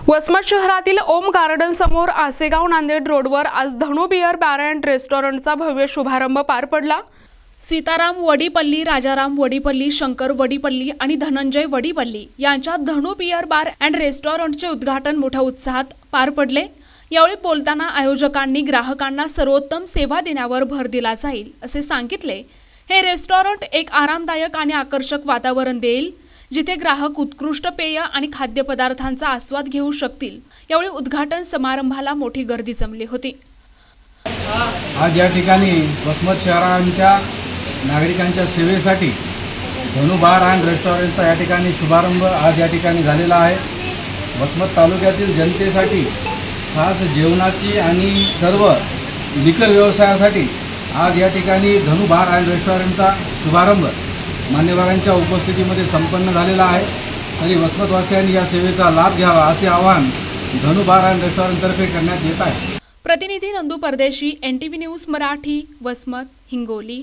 वसमत शहरातील ओम गार्डन समोर आसेगाव नांदेड रोडवर आज धनु बियर बार अँड रेस्टॉरंटचा भव्य शुभारंभ पार पडला। सीताराम वडीपल्ली, राजाराम वडीपल्ली, शंकर वडीपल्ली आणि धनंजय वडीपल्ली यांच्या धनु बियर बार अँड रेस्टॉरंटचे उद्घाटन मोठ्या उत्साहात पार पडले। यावेळी बोलताना आयोजकांनी ग्राहकांना सर्वोत्तम सेवा देण्यावर भर दिला जाईल असे सांगितले। हे रेस्टॉरंट एक आरामदायक आणि आकर्षक वातावरण देईल, जिथे ग्राहक उत्कृष्ट पेय आणि खाद्यपदार्थांचा आस्वाद घेऊ शकतील। यावेळी उद्घाटन समारंभाला मोठी गर्दी जमली होती। आज या ठिकाणी वसमत शहरांच्या नागरिकांच्या सेवेसाठी धनु बार अँड रेस्टॉरंटचा या ठिकाणी शुभारंभ आज या ठिकाणी झालेला आहे। वसमत तालुक्यातील जनतेसाठी खास जेवणाची आणि सर्व लिकर व्यवसायासाठी आज या ठिकाणी धनु बार अँड रेस्टॉरंटचा शुभारंभ मान्यवरांच्या उपस्थितीमध्ये संपन्न झालेला आहे। तरी वसमतवासियांनी या सेवेचा लाभ घ्यावा असे आवाहन धनु बार अँड रेस्टॉरंटतर्फे करण्यात येत आहे। प्रतिनिधी नंदू परदेशी, NTV न्यूज मराठी, वसमत, हिंगोली।